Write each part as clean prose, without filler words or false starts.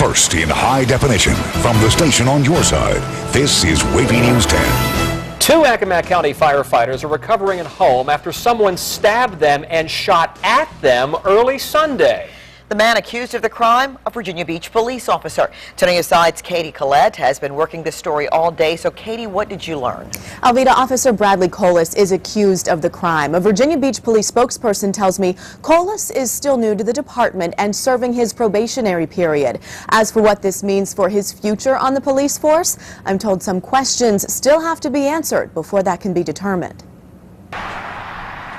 First in high definition from the station on your side, this is WAVY News 10. Two Accomack County firefighters are recovering at home after someone stabbed them and shot at them early Sunday. The man accused of the crime, a Virginia Beach police officer. Turning Aside's Katie Collette has been working this story all day. So, Katie, what did you learn? Alveda, Officer Bradley Colas is accused of the crime. A Virginia Beach police spokesperson tells me Colas is still new to the department and serving his probationary period. As for what this means for his future on the police force, I'm told some questions still have to be answered before that can be determined.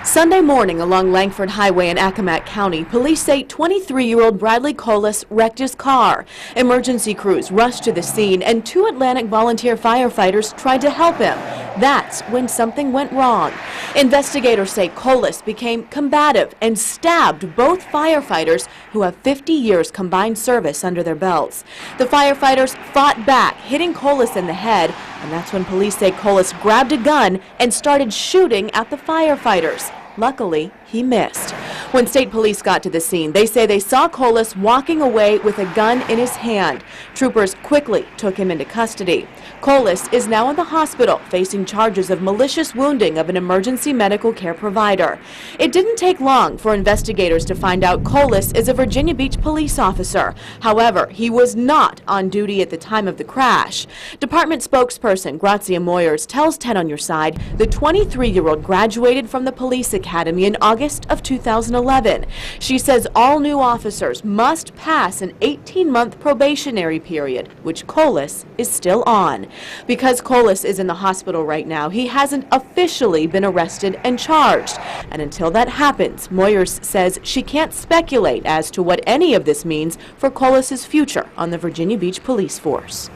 Sunday morning along Langford Highway in Accomack County, police say 23-year-old Bradley Colas wrecked his car. Emergency crews rushed to the scene and two Atlantic volunteer firefighters tried to help him. That's when something went wrong. Investigators say Colas became combative and stabbed both firefighters who have 50 years combined service under their belts. The firefighters fought back, hitting Colas in the head, and that's when police say Colas grabbed a gun and started shooting at the firefighters. Luckily, he missed. When state police got to the scene, they say they saw Colas walking away with a gun in his hand. Troopers quickly took him into custody. Colas is now in the hospital facing charges of malicious wounding of an emergency medical care provider. It didn't take long for investigators to find out Colas is a Virginia Beach police officer. However, he was not on duty at the time of the crash. Department spokesperson Grazia Moyers tells 10 on Your Side the 23-year-old graduated from the police academy in August of 2011. She says all new officers must pass an 18-month probationary period, which Colas is still on. Because Colas is in the hospital right now, he hasn't officially been arrested and charged. And until that happens, Moyers says she can't speculate as to what any of this means for Colas's future on the Virginia Beach police force.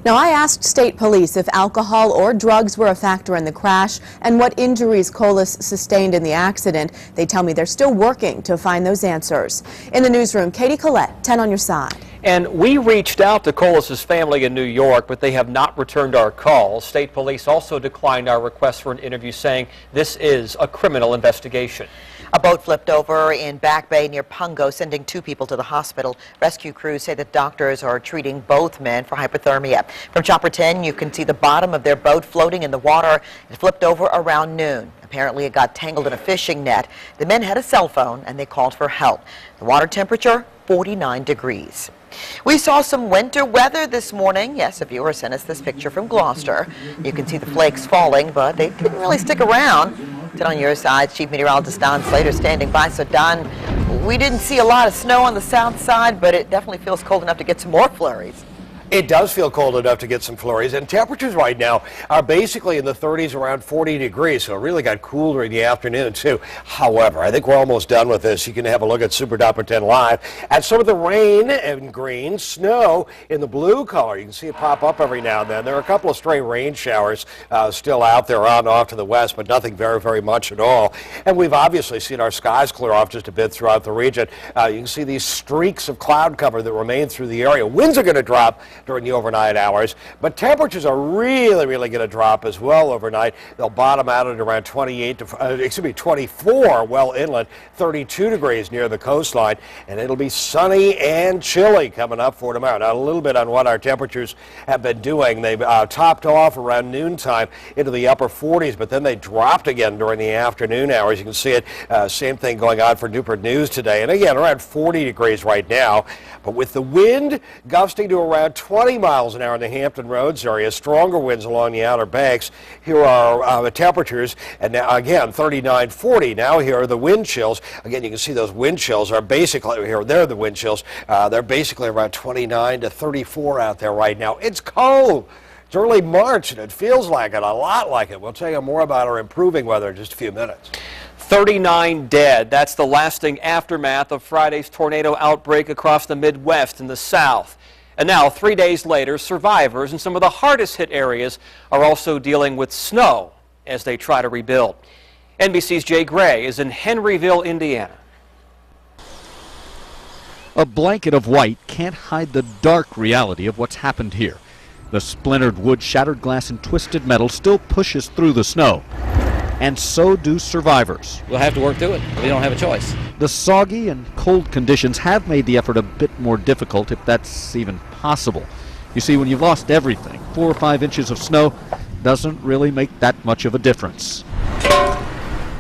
Now, I asked state police if alcohol or drugs were a factor in the crash and what injuries Colas sustained in the accident. They tell me they're still working to find those answers. In the newsroom, Katie Collette, 10 on Your Side. And we reached out to Colas's family in New York, but they have not returned our calls. State police also declined our request for an interview, saying this is a criminal investigation. A boat flipped over in Back Bay near Pungo, sending two people to the hospital. Rescue crews say that doctors are treating both men for hypothermia. From Chopper 10, you can see the bottom of their boat floating in the water. It flipped over around noon. Apparently, it got tangled in a fishing net. The men had a cell phone, and they called for help. The water temperature, 49 degrees. We saw some winter weather this morning. Yes, a viewer sent us this picture from Gloucester. You can see the flakes falling, but they didn't really stick around. 10 on Your Side, Chief Meteorologist Don Slater standing by. So, Don, we didn't see a lot of snow on the south side, but it definitely feels cold enough to get some more flurries. It does feel cold enough to get some flurries, and temperatures right now are basically in the 30s, around 40 degrees, so it really got cooler in the afternoon, too. However, I think we're almost done with this. You can have a look at Super Dopper 10 Live at some of the rain in green, snow in the blue color. You can see it pop up every now and then. There are a couple of stray rain showers still out there on off to the west, but nothing very, very much at all. And we've obviously seen our skies clear off just a bit throughout the region. You can see these streaks of cloud cover that remain through the area. Winds are going to drop during the overnight hours, but temperatures are really going to drop as well overnight. They'll bottom out at around 24 well inland, 32 degrees near the coastline, and it'll be sunny and chilly coming up for tomorrow. Now, a little bit on what our temperatures have been doing. They've topped off around noontime into the upper 40s, but then they dropped again during the afternoon hours. You can see it, same thing going on for Newport News today, and again around 40 degrees right now, but with the wind gusting to around 20 miles an hour in the Hampton Roads area, stronger winds along the Outer Banks. Here are the temperatures, and now again 39, 40. Now here are the wind chills. Again, you can see those wind chills are basically here. They're the wind chills. They're basically around 29 to 34 out there right now. It's cold. It's early March, and it feels like it, a lot like it. We'll tell you more about our improving weather in just a few minutes. 39 dead. That's the lasting aftermath of Friday's tornado outbreak across the Midwest and the South. And now, 3 days later, survivors in some of the hardest hit areas are also dealing with snow as they try to rebuild. NBC's Jay Gray is in Henryville, Indiana. A blanket of white can't hide the dark reality of what's happened here. The splintered wood, shattered glass, and twisted metal still pushes through the snow. And so do survivors. We'll have to work through it. We don't have a choice. The soggy and cold conditions have made the effort a bit more difficult, if that's even possible. You see, when you've lost everything, 4 or 5 inches of snow doesn't really make that much of a difference.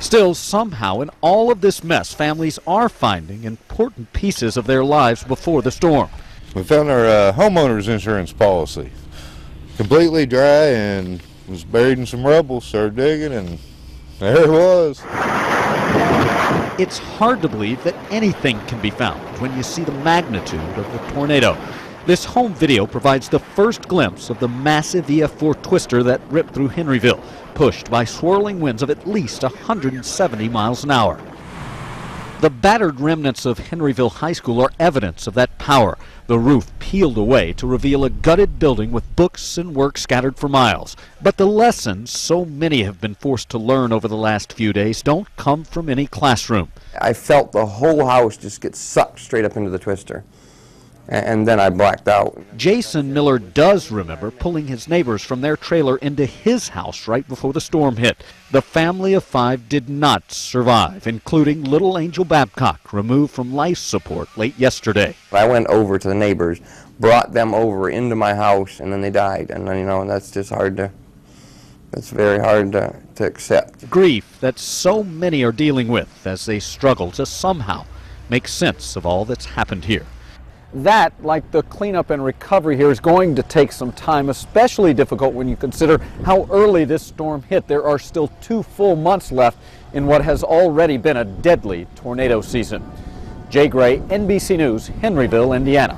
Still, somehow, in all of this mess, families are finding important pieces of their lives before the storm. We found our homeowner's insurance policy. Completely dry and was buried in some rubble. Started digging and there it was. It's hard to believe that anything can be found when you see the magnitude of the tornado. This home video provides the first glimpse of the massive EF4 twister that ripped through Henryville, pushed by swirling winds of at least 170 miles an hour. The battered remnants of Henryville High School are evidence of that power. The roof peeled away to reveal a gutted building with books and work scattered for miles. But the lessons so many have been forced to learn over the last few days don't come from any classroom. I felt the whole house just get sucked straight up into the twister. And then I blacked out. Jason Miller does remember pulling his neighbors from their trailer into his house right before the storm hit. The family of 5 did not survive, including little Angel Babcock, removed from life support late yesterday. I went over to the neighbors, brought them over into my house, and then they died. And you know, that's just that's very hard to accept. Grief that so many are dealing with as they struggle to somehow make sense of all that's happened here. That, like the cleanup and recovery here, is going to take some time, especially difficult when you consider how early this storm hit. There are still 2 full months left in what has already been a deadly tornado season. Jay Gray, NBC News, Henryville, Indiana.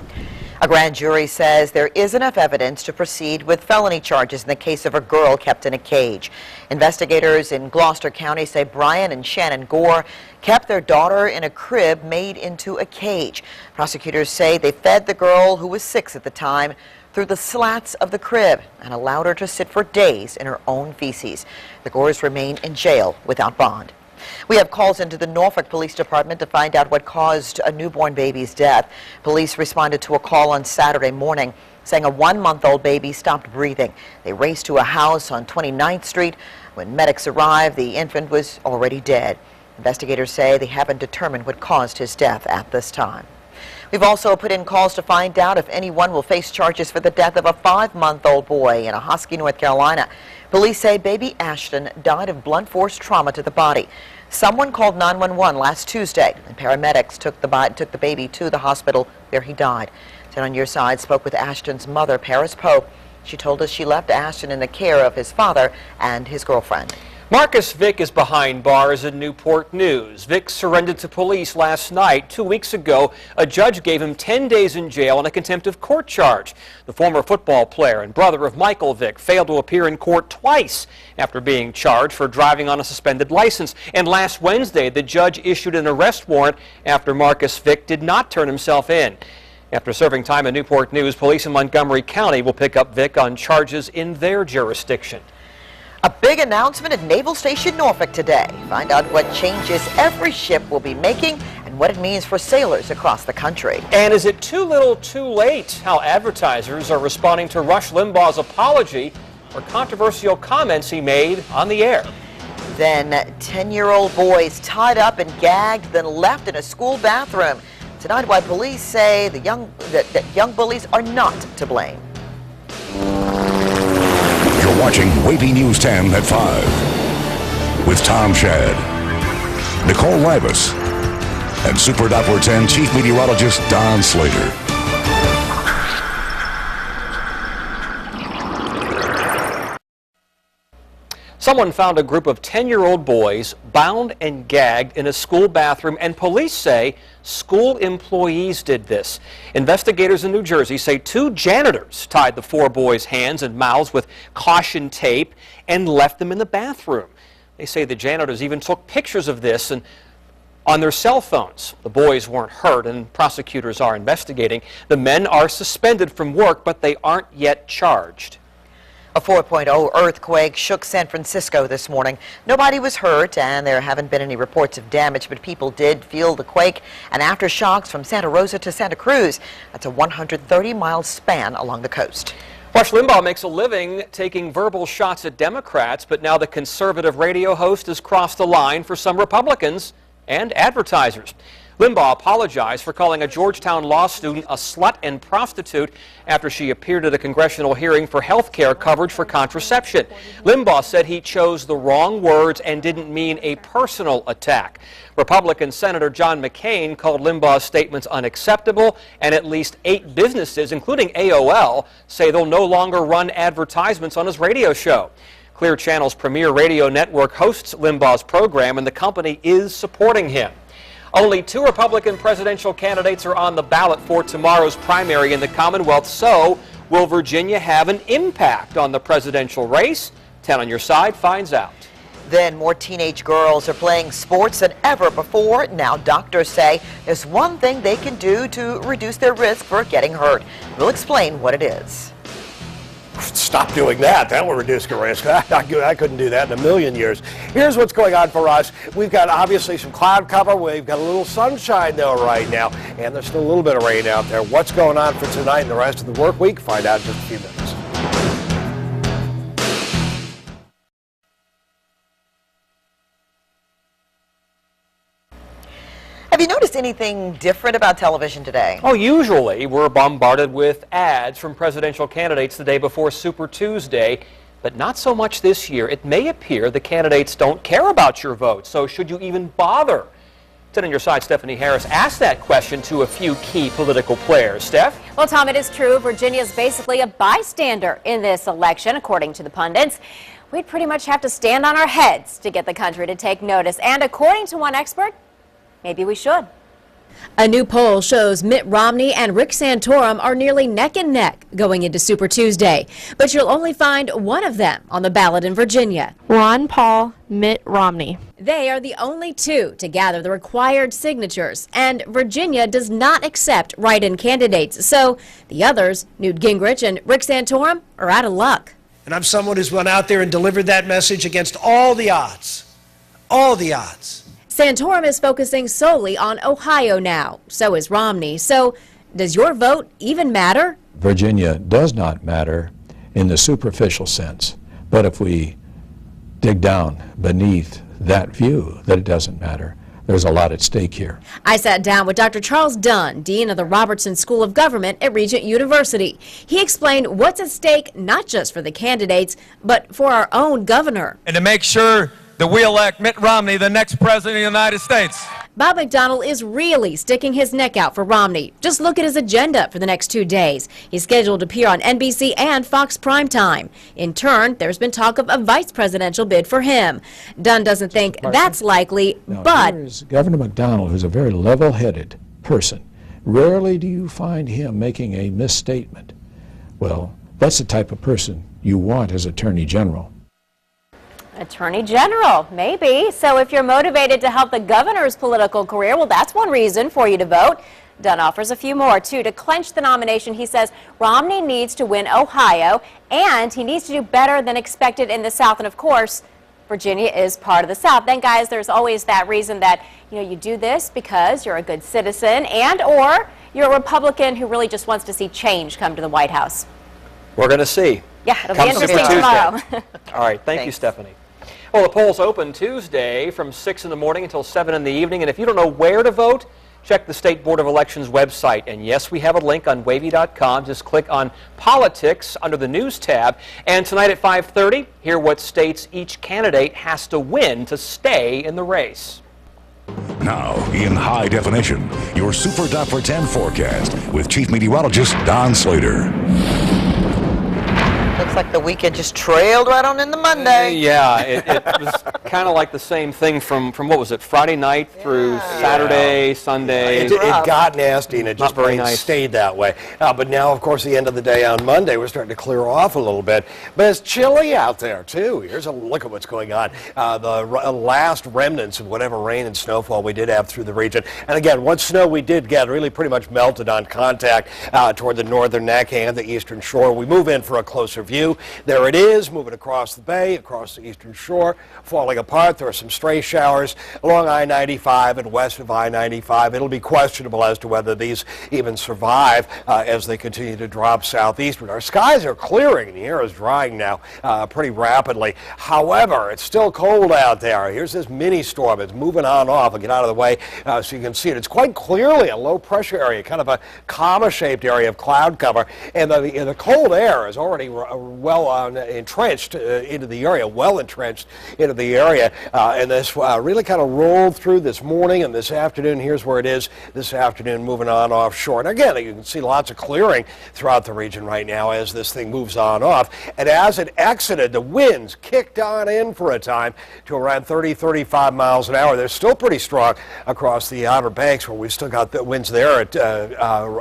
A grand jury says there is enough evidence to proceed with felony charges in the case of a girl kept in a cage. Investigators in Gloucester County say Brian and Shannon Gore kept their daughter in a crib made into a cage. Prosecutors say they fed the girl, who was 6 at the time, through the slats of the crib and allowed her to sit for days in her own feces. The Gores remain in jail without bond. We have calls into the Norfolk Police Department to find out what caused a newborn baby's death. Police responded to a call on Saturday morning saying a 1-month-old baby stopped breathing. They raced to a house on 29th Street. When medics arrived, the infant was already dead. Investigators say they haven't determined what caused his death at this time. We've also put in calls to find out if anyone will face charges for the death of a 5-month-old boy in a Husky, North Carolina. Police say baby Ashton died of blunt force trauma to the body. Someone called 911 last Tuesday, and paramedics took the baby to the hospital where he died. 10 on Your Side spoke with Ashton's mother, Paris Pope. She told us she left Ashton in the care of his father and his girlfriend. Marcus Vick is behind bars in Newport News. Vick surrendered to police last night. 2 weeks ago, a judge gave him 10 days in jail on a contempt of court charge. The former football player and brother of Michael Vick failed to appear in court twice after being charged for driving on a suspended license. And last Wednesday, the judge issued an arrest warrant after Marcus Vick did not turn himself in. After serving time in Newport News, police in Montgomery County will pick up Vick on charges in their jurisdiction. A big announcement at Naval Station Norfolk today. Find out what changes every ship will be making and what it means for sailors across the country. And is it too little too late? How advertisers are responding to Rush Limbaugh's apology for controversial comments he made on the air. Then 10-year-old boys tied up and gagged, then left in a school bathroom. Tonight, why police say that young bullies are not to blame. You're watching WAVY News 10 at 5 with Tom Shad, Nicole Ribas, and Super Doppler 10 Chief Meteorologist Don Slater. Someone found a group of 10-year-old boys bound and gagged in a school bathroom, and police say school employees did this. Investigators in New Jersey say 2 janitors tied the 4 boys' hands and mouths with caution tape and left them in the bathroom. They say the janitors even took pictures of this and on their cell phones. The boys weren't hurt, and prosecutors are investigating. The men are suspended from work, but they aren't yet charged. A 4.0 earthquake shook San Francisco this morning. Nobody was hurt, and there haven't been any reports of damage, but people did feel the quake and aftershocks from Santa Rosa to Santa Cruz. That's a 130-mile span along the coast. Rush Limbaugh makes a living taking verbal shots at Democrats, but now the conservative radio host has crossed the line for some Republicans and advertisers. Limbaugh apologized for calling a Georgetown law student a slut and prostitute after she appeared at a congressional hearing for health care coverage for contraception. Limbaugh said he chose the wrong words and didn't mean a personal attack. Republican Senator John McCain called Limbaugh's statements unacceptable, and at least 8 businesses, including AOL, say they'll no longer run advertisements on his radio show. Clear Channel's premier radio network hosts Limbaugh's program, and the company is supporting him. Only 2 Republican presidential candidates are on the ballot for tomorrow's primary in the Commonwealth. So, will Virginia have an impact on the presidential race? 10 on your side finds out. Then more teenage girls are playing sports than ever before. Now doctors say there's one thing they can do to reduce their risk for getting hurt. We'll explain what it is. Stop doing that. That will reduce the risk. I couldn't do that in a million years. Here's what's going on for us. We've got obviously some cloud cover. We've got a little sunshine though right now, and there's still a little bit of rain out there. What's going on for tonight and the rest of the work week? Find out in just a few minutes. Have you noticed anything different about television today? Oh, usually we're bombarded with ads from presidential candidates the day before Super Tuesday, but not so much this year. It may appear the candidates don't care about your vote, so should you even bother? 10 on your side, Stephanie Harris asked that question to a few key political players. Steph? Well, Tom, it is true. Virginia is basically a bystander in this election, according to the pundits. We'd pretty much have to stand on our heads to get the country to take notice. And according to one expert, maybe we should. A new poll shows Mitt Romney and Rick Santorum are nearly neck and neck going into Super Tuesday. But you'll only find one of them on the ballot in Virginia. Ron Paul, Mitt Romney. They are the only 2 to gather the required signatures, and Virginia does not accept write-in candidates. So the others, Newt Gingrich and Rick Santorum, are out of luck. And I'm someone who's went out there and delivered that message against all the odds. All the odds. Santorum is focusing solely on Ohio now. So is Romney. So does your vote even matter? Virginia does not matter in the superficial sense. But if we dig down beneath that view that it doesn't matter, there's a lot at stake here. I sat down with Dr. Charles Dunn, Dean of the Robertson School of Government at Regent University. He explained what's at stake not just for the candidates, but for our own governor. And to make sure that we elect Mitt Romney the next president of the United States. Bob McDonnell is really sticking his neck out for Romney. Just look at his agenda for the next 2 days. He's scheduled to appear on NBC and Fox Primetime. In turn, there's been talk of a vice presidential bid for him. Dunn doesn't think that's likely, but here is Governor McDonnell, who's a very level-headed person. Rarely do you find him making a misstatement. Well, that's the type of person you want as Attorney General. Attorney General, maybe. So if you're motivated to help the governor's political career, well, that's one reason for you to vote. Dunn offers a few more, too. To clinch the nomination, he says Romney needs to win Ohio, and he needs to do better than expected in the South. And, of course, Virginia is part of the South. Then, guys, there's always that reason that, you do this because you're a good citizen and or you're a Republican who really just wants to see change come to the White House. We're going to see. Yeah, it'll be interesting tomorrow. All right, thank you, Stephanie. Well, the polls open Tuesday from 6 in the morning until 7 in the evening. And if you don't know where to vote, check the State Board of Elections website. And yes, we have a link on WAVY.com. Just click on Politics under the News tab. And tonight at 5:30, hear what states each candidate has to win to stay in the race. Now, in high definition, your Super Doppler 10 forecast with Chief Meteorologist Don Slater. Looks like the weekend just trailed right on into Monday. Yeah, it was kind of like the same thing from what was it, Friday night through Saturday, Sunday. It got nasty, and it just stayed that way. But now, of course, the end of the day on Monday, we're starting to clear off a little bit. But it's chilly out there, too. Here's a look at what's going on. The last remnants of whatever rain and snowfall we did have through the region. And again, what snow we did get really pretty much melted on contact toward the northern neck and the eastern shore. We move in for a closer view. There it is, moving across the bay, across the eastern shore, falling apart. There are some stray showers along I-95 and west of I-95. It'll be questionable as to whether these even survive as they continue to drop southeastward. Our skies are clearing and the air is drying now pretty rapidly. However, it's still cold out there. Here's this mini storm. It's moving on off. I'll get out of the way so you can see it. It's quite clearly a low pressure area, kind of a comma-shaped area of cloud cover. And the cold air is already well entrenched into the area, and this really kind of rolled through this morning and this afternoon. Here's where it is this afternoon, moving on offshore. And again, you can see lots of clearing throughout the region right now as this thing moves on off. And as it exited, the winds kicked on in for a time to around 30, 35 miles an hour. They're still pretty strong across the Outer Banks, where we've still got the winds there at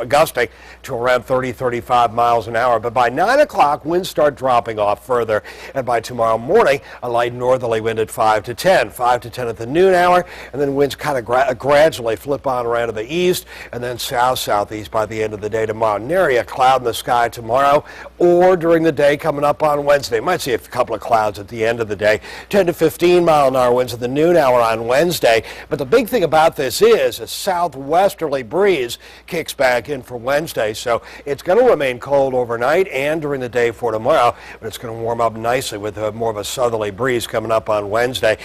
gusting to around 30, 35 miles an hour. But by 9 o'clock, winds start dropping off further. And by tomorrow morning, a light northerly wind at 5 to 10. 5 to 10 at the noon hour, and then winds kind of gradually flip on around to the east and then south-southeast by the end of the day tomorrow. Nary a cloud in the sky tomorrow or during the day coming up on Wednesday. Might see a couple of clouds at the end of the day. 10 to 15 mile an hour winds at the noon hour on Wednesday. But the big thing about this is a southwesterly breeze kicks back in for Wednesday, so it's going to remain cold overnight and during the day for tomorrow, but it's going to warm up nicely with more of a southerly breeze coming up on Wednesday.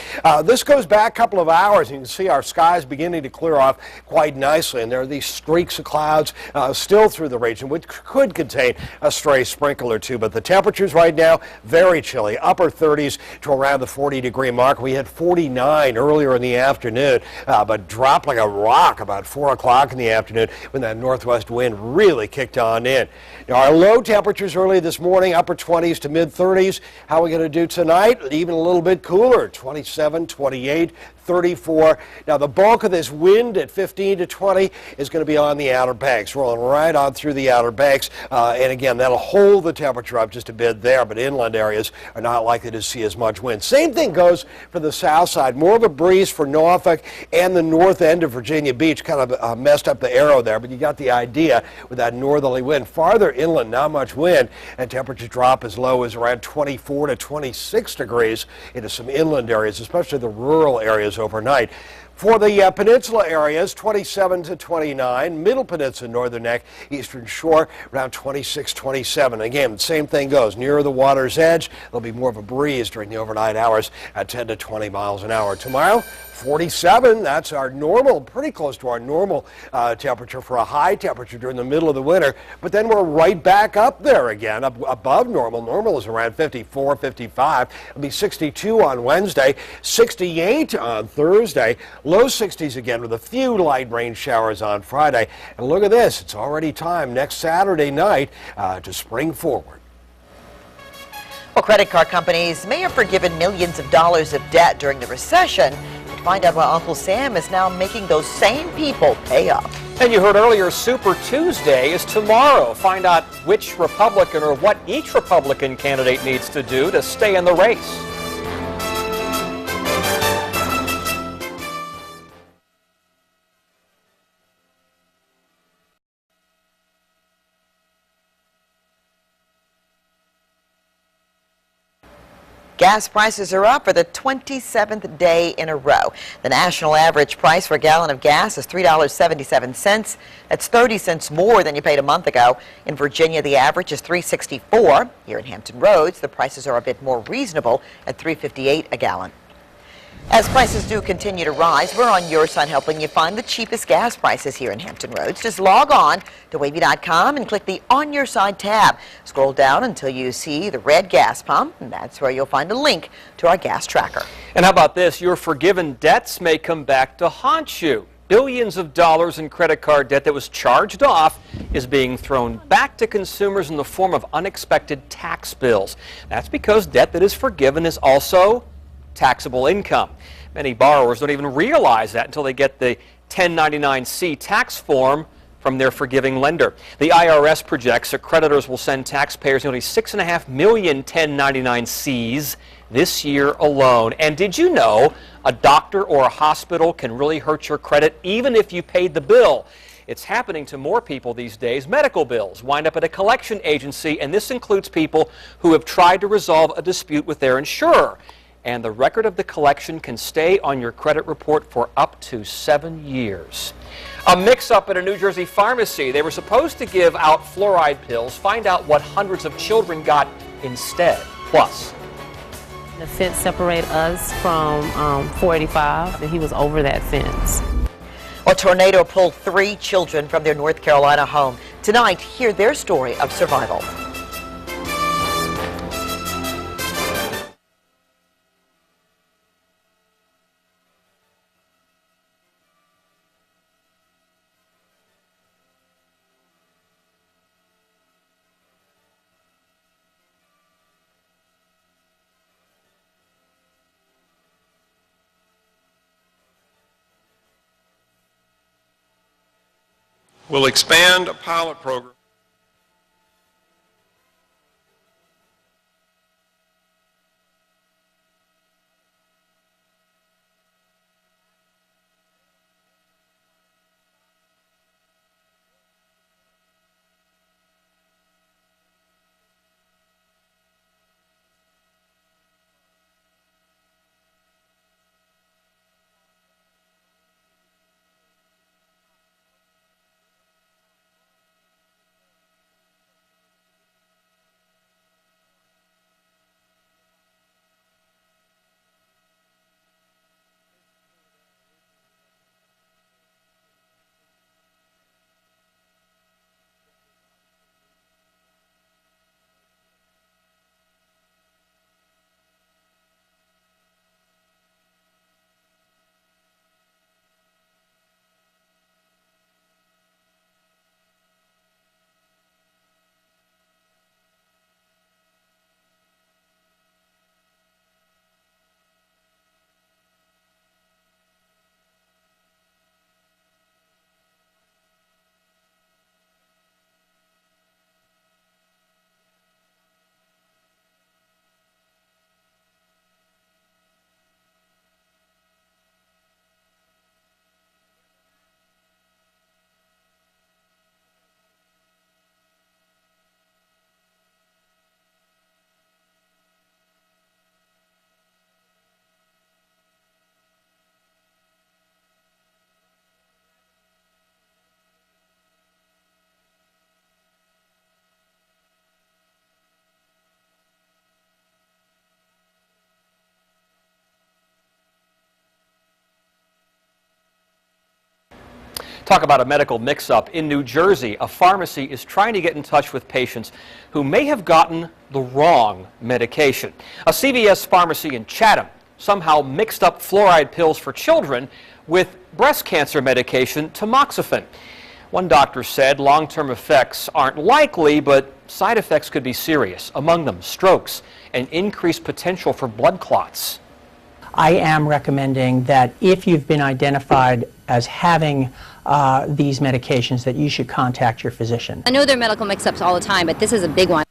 This goes back a couple of hours. You can see our skies beginning to clear off quite nicely, and there are these streaks of clouds still through the region, which could contain a stray sprinkle or two. But the temperatures right now, very chilly, upper 30s to around the 40-degree mark. We had 49 earlier in the afternoon, but dropped like a rock about 4 o'clock in the afternoon when that northwest wind really kicked on in. Now, our low temperatures early this morning, upper 20s to mid-30s. How are we going to do tonight? Even a little bit cooler, 27, 28, 34. Now, the bulk of this wind at 15 to 20 is going to be on the Outer Banks, rolling right on through the Outer Banks. And again, that'll hold the temperature up just a bit there, but inland areas are not likely to see as much wind. Same thing goes for the south side. More of a breeze for Norfolk and the north end of Virginia Beach. Kind of messed up the arrow there, but you got the idea with that northerly wind. Farther inland, not much wind, and temperatures drop as low as around 24 to 26 degrees into some inland areas, especially the rural areas overnight. For the peninsula areas, 27 to 29, Middle Peninsula, Northern Neck, Eastern Shore, around 26, 27. Again, same thing goes. Nearer the water's edge, there'll be more of a breeze during the overnight hours at 10 to 20 miles an hour. Tomorrow, 47, that's our normal, pretty close to our normal temperature for a high temperature during the middle of the winter. But then we're right back up there again, above normal. Normal is around 54, 55. It'll be 62 on Wednesday, 68 on Thursday, low 60s again with a few light rain showers on Friday. And look at this, it's already time next Saturday night to spring forward. Well, credit card companies may have forgiven millions of dollars of debt during the recession. Find out why Uncle Sam is now making those same people pay up. And you heard earlier, Super Tuesday is tomorrow. Find out which Republican or what each Republican candidate needs to do to stay in the race. Gas prices are up for the 27th day in a row. The national average price for a gallon of gas is $3.77. That's 30 cents more than you paid a month ago. In Virginia, the average is $3.64. Here in Hampton Roads, the prices are a bit more reasonable at $3.58 a gallon. As prices do continue to rise, we're on your side helping you find the cheapest gas prices here in Hampton Roads. Just log on to WAVY.com and click the On Your Side tab. Scroll down until you see the red gas pump, and that's where you'll find a link to our gas tracker. And how about this? Your forgiven debts may come back to haunt you. Billions of dollars in credit card debt that was charged off is being thrown back to consumers in the form of unexpected tax bills. That's because debt that is forgiven is also taxable income. Many borrowers don't even realize that until they get the 1099-C tax form from their forgiving lender. The IRS projects that creditors will send taxpayers nearly 6.5 million 1099-Cs this year alone. And did you know a doctor or a hospital can really hurt your credit even if you paid the bill? It's happening to more people these days. Medical bills wind up at a collection agency, and this includes people who have tried to resolve a dispute with their insurer. And the record of the collection can stay on your credit report for up to 7 years. A mix-up at a New Jersey pharmacy. They were supposed to give out fluoride pills. Find out what hundreds of children got instead. Plus, the fence separated us from 485, and he was over that fence. A tornado pulled 3 children from their North Carolina home. Tonight, hear their story of survival. We'll expand a pilot program. Talk about a medical mix-up. In New Jersey, a pharmacy is trying to get in touch with patients who may have gotten the wrong medication. A CVS pharmacy in Chatham somehow mixed up fluoride pills for children with breast cancer medication tamoxifen. One doctor said long-term effects aren't likely, but side effects could be serious. Among them, strokes and increased potential for blood clots. I am recommending that if you've been identified as having these medications, that you should contact your physician. I know there are medical mix-ups all the time, but this is a big one.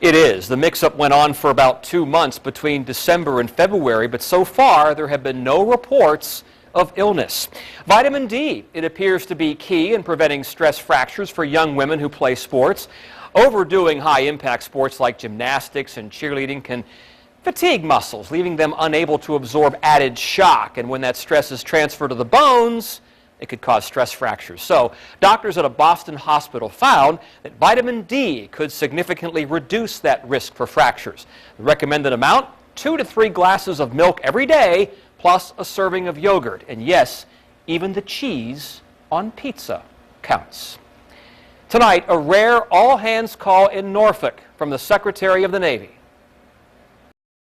It is. The mix-up went on for about 2 months between December and February, but so far there have been no reports of illness. Vitamin D, it appears to be key in preventing stress fractures for young women who play sports. Overdoing high-impact sports like gymnastics and cheerleading can fatigue muscles, leaving them unable to absorb added shock. And when that stress is transferred to the bones, it could cause stress fractures. So, doctors at a Boston hospital found that vitamin D could significantly reduce that risk for fractures. The recommended amount, 2 to 3 glasses of milk every day, plus a serving of yogurt. And yes, even the cheese on pizza counts. Tonight, a rare all-hands call in Norfolk from the Secretary of the Navy.